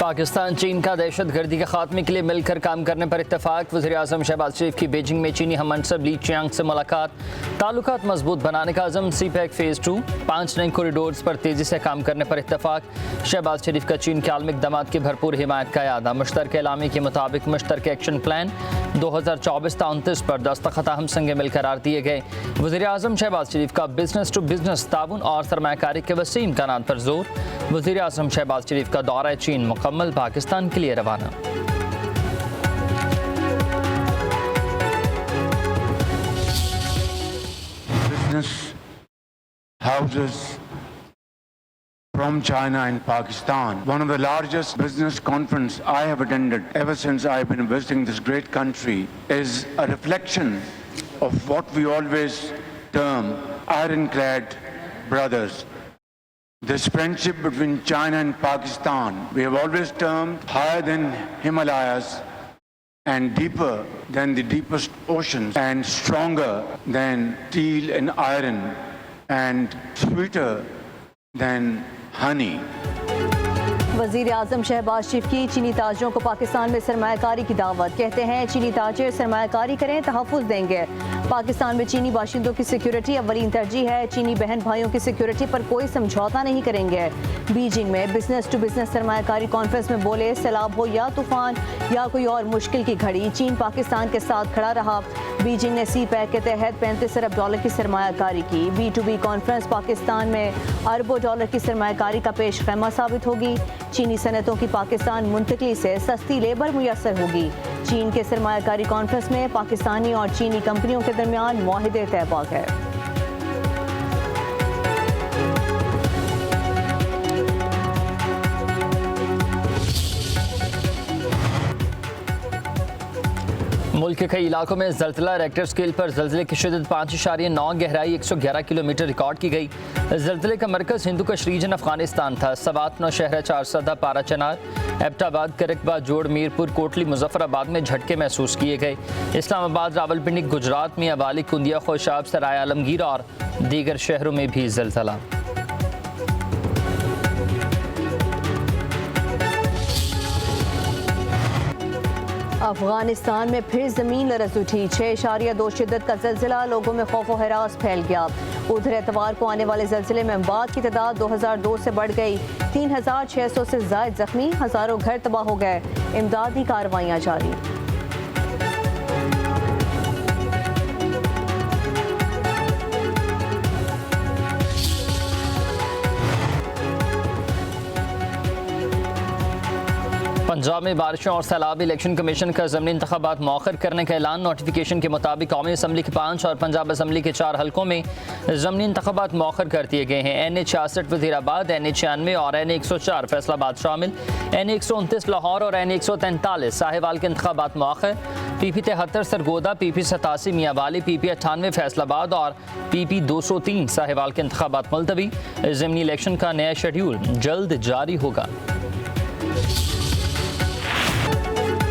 पाकिस्तान चीन का दहशतगर्दी के खात्मे के लिए मिलकर काम करने पर इत्तेफाक। वज़ीर-ए-आज़म शहबाज शरीफ की बीजिंग में चीनी हम मनसब ली चियांग से मुलाकात। ताल्लुकात मजबूत बनाने का अज़म। सी-पैक फ़ेज़ 2 5 नए कॉरिडोर्स पर तेज़ी से काम करने पर इत्तेफाक। शहबाज शरीफ का चीन के आलमी इक़दामात की भरपूर हिमायत का यादा। मुश्तरके एलामी के मुताबिक मुश्तरके एक्शन प्लान 2024-29 पर दस्तखत अहम संग मिल करार दिए गए। वज़ीर-ए-आज़म शहबाज शरीफ का बिजनेस टू बिजनेस ताउन और सरमायाकारी के वसीह इम्कानात पर जोर। वज़ीर-ए-आज़म शहबाज शरीफ का दौरा चीन मुकम्मल, पाकिस्तान के लिए रवाना। Business houses from China and Pakistan. One of the largest business conferences I have attended ever since I've been visiting this great country is a reflection of what we always term ironclad brothers. This friendship between China and Pakistan, we have always termed higher than Himalayas and deeper than the deepest oceans and stronger than steel and iron and sweeter than honey. वज़ीर-ए-आज़म शहबाज शरीफ की चीनी ताजरों को पाकिस्तान में सरमायाकारी की दावत। कहते हैं चीनी ताजिर सरमायाकारी करें, तहफ़्फ़ुज़ देंगे। पाकिस्तान में चीनी बाशिंदों की सिक्योरिटी अव्वलीन तरजीह है। चीनी बहन भाइयों की सिक्योरिटी पर कोई समझौता नहीं करेंगे। बीजिंग में बिजनेस टू बिजनेस सरमायाकारी कॉन्फ्रेंस में बोले, सैलाब हो या तूफान या कोई और मुश्किल की घड़ी, चीन पाकिस्तान के साथ खड़ा रहा। बीजिंग ने सी-पैक के तहत $35 अरब की सरमायाकारी की। B2B कॉन्फ्रेंस पाकिस्तान में अरबों डॉलर की सरमायाकारी का पेश खैमा साबित होगी। चीनी सनतों की पाकिस्तान मुंतकली से सस्ती लेबर मुयसर होगी। चीन के सरमायाकारी कॉन्फ्रेंस में पाकिस्तानी और चीनी कंपनियों के दरमियान मुआहिदे तय है। मुल्क के कई इलाकों में ज़ल्ज़ला। रेक्टर स्केल पर ज़ल्ज़ले की शिद्दत 5.9, गहराई 111 किलोमीटर रिकॉर्ड की गई। ज़ल्ज़ले का मरकज़ हिंदू कश रीजन अफगानिस्तान था। सवात 9 शहर 4 सदा पारा चनार, एबटाबाद, करकबा, जोड़, मीरपुर, कोटली, मुजफ्फराबाद में झटके महसूस किए गए। इस्लामाबाद, रावलपिंडी, गुजरात, मियां वाली, कुंदिया, खुशाब, सराय आलमगीर और दीगर शहरों में भी ज़ल्ज़ला। अफगानिस्तान में फिर ज़मीन लरज़ उठी। 6.2 शिद्दत का ज़ल्ज़ला, लोगों में खौफ व हरास फैल गया। उधर एतवार को आने वाले ज़ल्ज़ले में अमवात की तादाद 2002 से बढ़ गई। 3600 से ज़ायद ज़ख्मी, हज़ारों घर तबाह हो गए। इमदादी कार्रवाइयाँ जारी। पंजाब में बारिशों और सैलाब। इलेक्शन कमीशन का ज़मीनी इंतखाबात मौखर करने का ऐलान। नोटिफिकेशन के मुताबिक कौमी असम्बली के 5 और पंजाब असम्बली के 4 हलकों में ज़मीनी इंतखाबात मौखर कर दिए गए हैं। NA-66 वज़ीराबाद, NA-96 और NA-104 फैसलाबाद शामिल। NA-129 लाहौर और NA-143 साहिवाल के इंतखाबात मौखर। PP-73 सरगोदा, PP-87 मियां वाली, PP-98 फैसलाबाद और PP-203 साहिवाल के इंतखाबात मुलतवी। ज़मीनी इलेक्शन का नया शेड्यूल जल्द जारी होगा।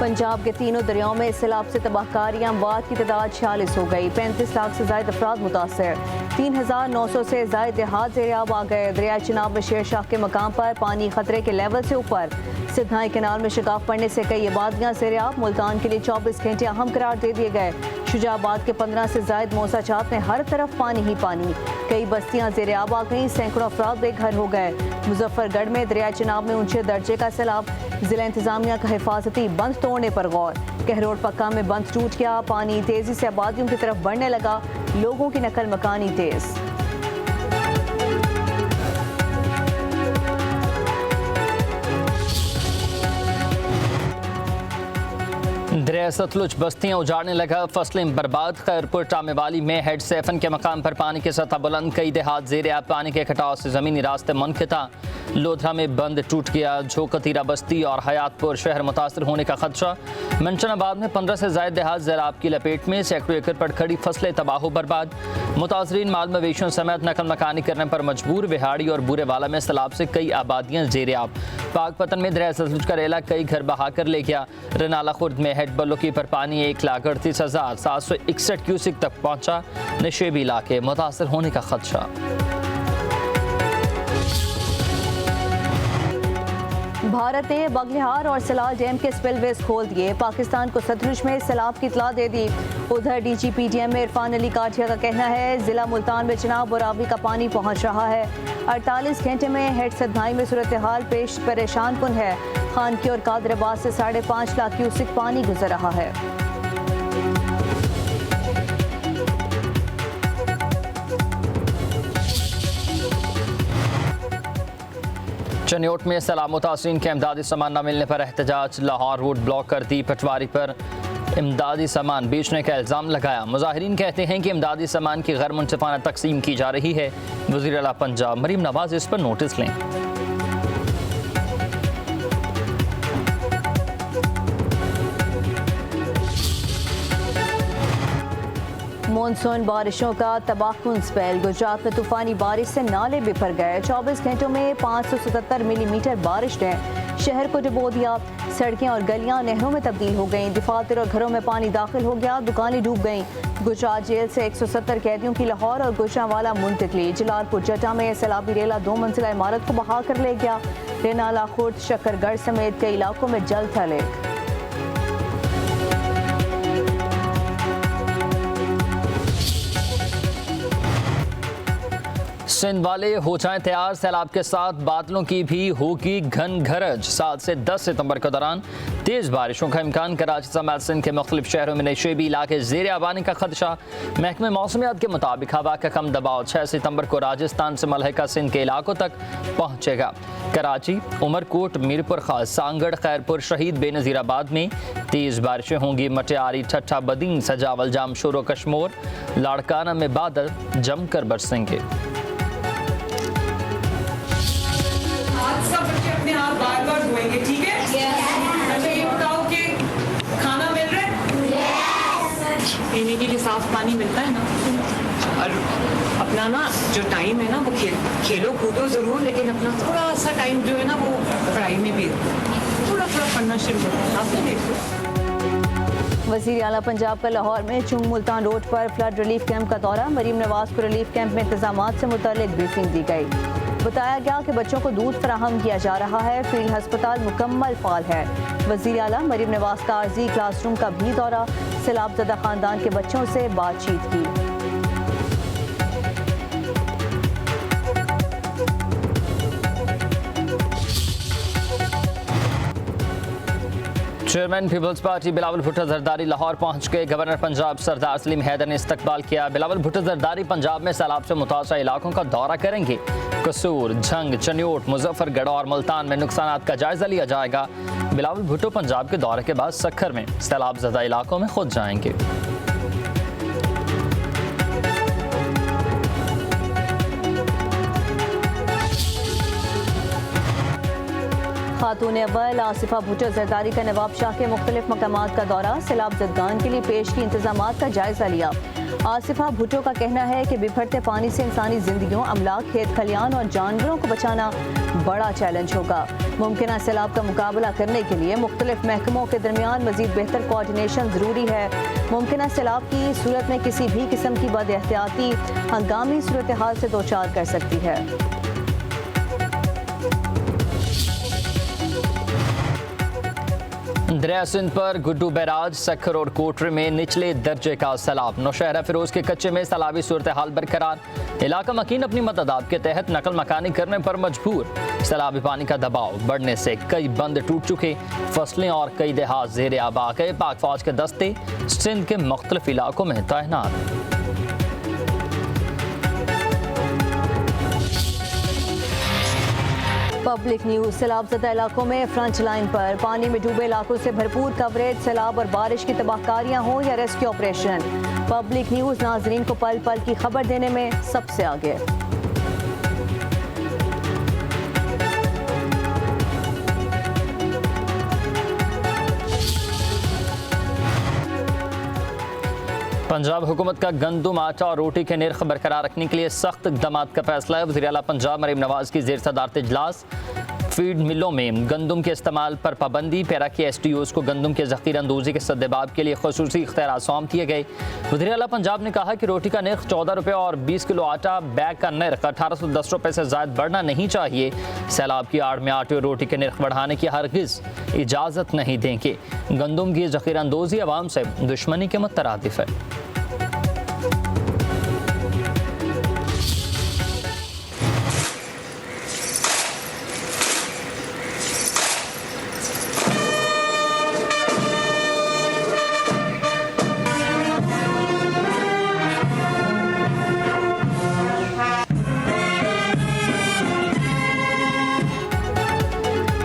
पंजाब के तीनों दरियाओं में सैलाब से तबाहकारियाँ। अमवात की तादाद 46 हो गई। 35 लाख से ज़ायद अफराद मुतासर। 3900 से ज़ायद देहात ज़ेरियाब आ गए। दरिया चिनाब में शेरशाह के मकाम पर पानी खतरे के लेवल से ऊपर। सिद्धाई कैनाल में शिकाफ पड़ने से कई आबादियाँ ज़ेरियाब। मुल्तान के लिए 24 घंटे अहम करार दे दिए गए। शुजाबाद के 15 से ज़ायद मौसाचात में हर तरफ पानी ही पानी। कई बस्तियाँ ज़ेरियाब आ गईं। सैकड़ों अफराद बेघर हो गए। मुजफ्फरगढ़ में दरिया चिनाब में ऊंचे दर्जे का सैलाब। जिला इंतजामिया का हिफाजती बंद तोड़ने पर गौर। कहरोड पक्का में बंद टूट गया। पानी तेजी से आबादियों की तरफ बढ़ने लगा। लोगों की नकल मकानी तेज। दरिया सतलुज बस्तियाँ उजाड़ने लगा। फसलें बर्बाद। खैरपुर टामेवाली में हेड सेफन के मकाम पर पानी की सतह बुलंद। कई देहात ज़ेरे आब। पानी के कटाव से ज़मीनी रास्ते मुनक़ता। लोधरा में बंद टूट गया। झोकतीरा बस्ती और हयातपुर शहर मुतासर होने का खदशा। मंशनाबाद में 15 से ज़ायद देहात ज़राब की लपेट में। सैकड़ों एकड़ पर खड़ी फसलें तबाह बर्बाद। मुतासरीन माल मवेशियों समेत नकल मकानी करने पर मजबूर। विहाड़ी और बुरेवाला में सैलाब से कई आबादियाँ ज़ेरे आब। पाकपतन में दरिया सतलुज का रेला कई घर बहा कर ले गया। रनाला खुर्द में हेड बल्लोकी पर पानी 1,38,761 क्यूसिक तक पहुँचा। नशेबी इलाके मुतासर होने का खदशा। भारत ने बगलिहार और सलाल डैम के स्पिलवेज खोल दिए, पाकिस्तान को सतलुज में सैलाब की इतला दे दी। उधर DGPDM में इरफान अली काठिया का कहना है जिला मुल्तान में चिनाब और रावी का पानी पहुंच रहा है। 48 घंटे में हेड सदनाई में सूरत हाल पेश परेशान कुन है। खानकी और कादराबाद से 5.5 लाख क्यूसिक पानी गुजर रहा है। चनियोट में सैलाब मुतासरीन के इमदादी सामान न मिलने पर एहतजाज, लाहौर रोड ब्लॉक कर दी, पटवारी पर इमदादी सामान बेचने का इल्ज़ाम लगाया। मुजाहिरीन कहते हैं कि इमदादी सामान की गैर मुनसिफाना तकसीम की जा रही है। वज़ीर आला पंजाब मरीम नवाज इस पर नोटिस लें। मानसून बारिशों का तबाहकुन स्पेल, गुजरात में तूफानी बारिश से नाले बिफर गए। 24 घंटों में 577 मिलीमीटर बारिश ने शहर को डुबो दिया। सड़कें और गलियां नहरों में तब्दील हो गईं। दफातर और घरों में पानी दाखिल हो गया, दुकानें डूब गईं। गुजरात जेल से 170 कैदियों की लाहौर और गुजरांवाला मुंतकली। जलालपुर जटा में सैलाबी रेला 2 मंजिला इमारत को बहा कर ले गया। रेनाला, खुर्द, शक्करगढ़ समेत कई इलाकों में जल थले। सिंध वाले हो जाएं तैयार, सैलाब के साथ बादलों की भी होगी घन गरज। 7 से 10 सितंबर के दौरान तेज बारिशों का इम्कान। कराची समेत सिंध के मुख्तलिफ शहरों में नशेबी इलाके ज़ेर आबानी का खदशा। महकमे मौसमियात के मुताबिक हवा का कम दबाव 6 सितंबर को राजस्थान से मलहका सिंध के इलाकों तक पहुँचेगा। कराची, उमरकोट, मीरपुर खास, सांगड़, खैरपुर, शहीद बेनज़ीराबाद में तेज़ बारिशें होंगी। मटियारी, ठट्ठा, बदीन, सजावल, जामशोर व कश्मोर, लाड़काना में बादल जमकर बरसेंगे। सब बच्चे अपने हाथ बार बार धोएंगे, ठीक है? अच्छा ये बताओ कि खाना मिल रहा है? पीने के लिए साफ पानी मिलता है ना? और अपना ना जो टाइम है ना वो खेलो कूदो जरूर, लेकिन अपना थोड़ा सा टाइम जो है ना वो पढ़ाई में भी थोड़ा पढ़ना शुरू करो। आपने देखो वज़ीर आला पंजाब का लाहौर में चुंग मुल्तान रोड पर फ्लड रिलीफ कैंप का दौरा। मरीम नवाज को रिलीफ कैंप में इंतजामात से मुताल्लिक ब्रीफिंग दी गई। बताया गया कि बच्चों को दूध फराहम किया जा रहा है। फील्ड हस्पताल मुकम्मल फाल है। वज़ीर आला मरीम नवाज का आर्जी क्लासरूम का भी दौरा। सैलाबज़दा खानदान के बच्चों से बातचीत की। चेयरमैन पीपल्स पार्टी बिलावल भुट्टो जरदारी लाहौर पहुंच गए। गवर्नर पंजाब सरदार सलीम हैदर ने इस्तकबाल किया। बिलावल भुट्टो जरदारी पंजाब में सैलाब से मुतासर इलाकों का दौरा करेंगे। कसूर, झंग, चनियोट, मुजफ्फरगढ़ और मुल्तान में नुकसानात का जायजा लिया जाएगा। बिलावल भुट्टो पंजाब के दौरे के बाद सक्खर में सैलाबज़दा इलाकों में खुद जाएंगे। खातून अव्वल आसिफा भुट्टो जरदारी का नवाब शाह के मुख्तलिफ मकामात का दौरा। सैलाब ज़दगान के लिए पेश की इंतजामात का जायजा लिया। आसिफा भुट्टो का कहना है कि बिफरते पानी से इंसानी जिंदगियों, अमलाक, खेत खलियान और जानवरों को बचाना बड़ा चैलेंज होगा। मुमकिन सैलाब का मुकाबला करने के लिए मुख्तलिफ महकमों के दरमियान मजीद बेहतर कोऑर्डिनेशन ज़रूरी है। मुमकिन सैलाब की सूरत में किसी भी किस्म की बदएहतियाती हंगामी सूरत हाल से दो चार कर सकती है। दरिया सिंध पर गुड्डू बैराज, सक्खर और कोटरे में निचले दर्जे का सैलाब। नौशहरा फिरोज के कच्चे में सैलाबी सूरत हाल बरकरार। इलाका मकीन अपनी मददात के तहत नकल मकानी करने पर मजबूर। सैलाबी पानी का दबाव बढ़ने से कई बंद टूट चुके। फसलें और कई देहात ज़ेर आब आ गए। पाक फौज के दस्ते सिंध के मुख्तलिफ इलाकों में तैनात। पब्लिक न्यूज सैलाबज़दा इलाकों में फ्रंट लाइन पर। पानी में डूबे इलाकों से भरपूर कवरेज। सैलाब और बारिश की तबाहकारियां हो या रेस्क्यू ऑपरेशन, पब्लिक न्यूज नाजरीन को पल पल की खबर देने में सबसे आगे। पंजाब हुकूमत का गंदम, आटा और रोटी के निर्ख बरकरार रखने के लिए सख्त इक़दामात का फैसला है। वज़ीर आला पंजाब मरीम नवाज की ज़ेर सदारत इजलास। फीड मिलों में गंदम के इस्तेमाल पर पाबंदी। पैरा के SDOs को गंदम के ज़ख़ीरा अंदोज़ी के सद्देबाब के लिए ख़ुसूसी इख्तियारात सौंप दिए गए। वज़ीर आला पंजाब ने कहा कि रोटी का निर्ख 14 रुपये और 20 किलो आटा बैग का निर्ख 1810 रुपये से ज़ायद बढ़ना नहीं चाहिए। सैलाब की आड़ में आटे और रोटी के निर्ख बढ़ाने की हरगिज़ इजाज़त नहीं देंगे। गंदम की ज़ख़ीरा अंदोज़ी अवाम से दुश्मनी के मुतरादिफ है।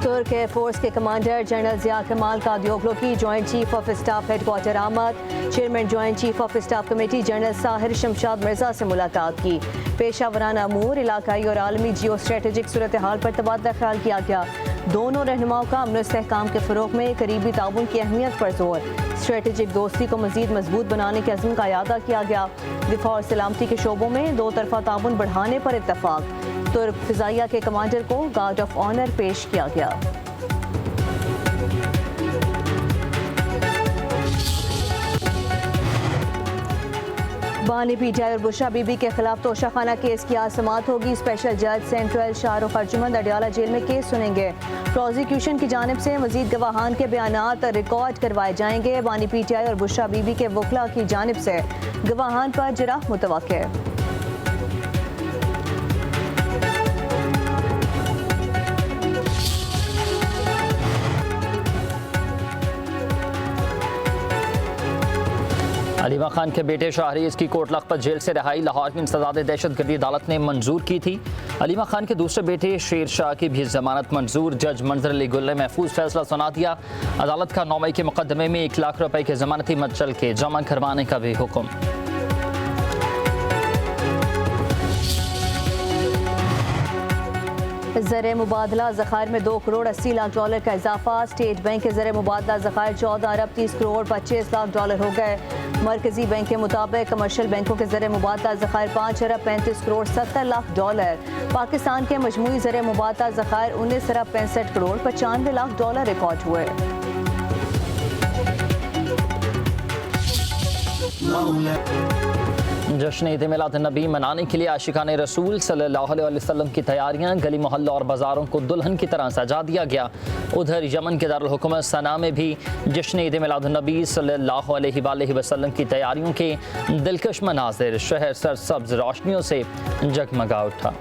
तुर्क एयरफोर्स के commander general Zia Kemal Kadioglu की joint chief of staff headquarter आमद। Chairman joint chief of staff committee general Sahir Shamshad Mirza से मुलाकात की। पेशावराना अमूर, इलाकाई और आलमी जियो स्ट्रेटेजिक सूरत हाल पर तबादला ख्याल किया गया। दोनों रहनुमाओं का अमन इस्तेहकाम के फ़रोग में करीबी ताउन की अहमियत पर जोर। स्ट्रेटेजिक दोस्ती को मज़ीद मजबूत बनाने के अज़्म का इयादा किया गया। दिफा और सलामती के शोबों में दो तरफा ताउन बढ़ाने पर इत्तफाक। तुर्क फ़िज़ाइया के कमांडर को गार्ड ऑफ ऑनर पेश किया गया। बानी PTI और बुशरा बीबी के खिलाफ तोशाखाना केस की आज समाअत होगी। स्पेशल जज सेंट्रल शाहरुख अर्जुमंद अडियाला जेल में केस सुनेंगे। प्रोसिक्यूशन की जानिब से मजीद गवाहान के बयानात रिकॉर्ड करवाए जाएंगे। बानी PTI और बुशरा बीबी के वकला की जानिब से गवाहान पर जराह मुतवक्के। अलीमा खान के बेटे शाहरीज की कोट लखपत जेल से रिहाई लाहौर की इंसदाद दहशतगर्दी अदालत ने मंजूर की थी। अलीमा खान के दूसरे बेटे शेर शाह की भी जमानत मंजूर। जज मंजर अली गुल ने महफूज फैसला सुना दिया। अदालत का 9 मई के मुकदमे में 1 लाख रुपए के जमानती मचल के जमा करवाने का भी हुक्म। ज़र मुबादला ज़खायर में 2 करोड़ 80 लाख डॉलर का इजाफा। स्टेट बैंक के ज़र मुबादला ज़खायर 14 अरब 30 करोड़ 25 लाख डॉलर हो गए। मरकजी बैंक के मुताबिक कमर्शियल बैंकों के ज़र मुबादला ज़खायर 5 अरब 35 करोड़ 70 लाख डॉलर। पाकिस्तान के मजमूई ज़र मुबादला ज़खायर 19 अरब 65 करोड़ 95 लाख डॉलर रिकॉर्ड हुए। जश्न ईद मिलाद नबी मनाने के लिए आशिकान रसूल सल्लल्लाहु अलैहि वसल्लम की तैयारियां। गली मोहल्ला और बाज़ारों को दुल्हन की तरह सजा दिया गया। उधर यमन के दारुल हुकूमत सना में भी जश्न ईद मिलाद नबी सल्लल्लाहु अलैहि वसल्लम की तैयारियों के दिलकश मनाज़िर। शहर सरसब्ज़ रोशनियों से जगमगा उठा।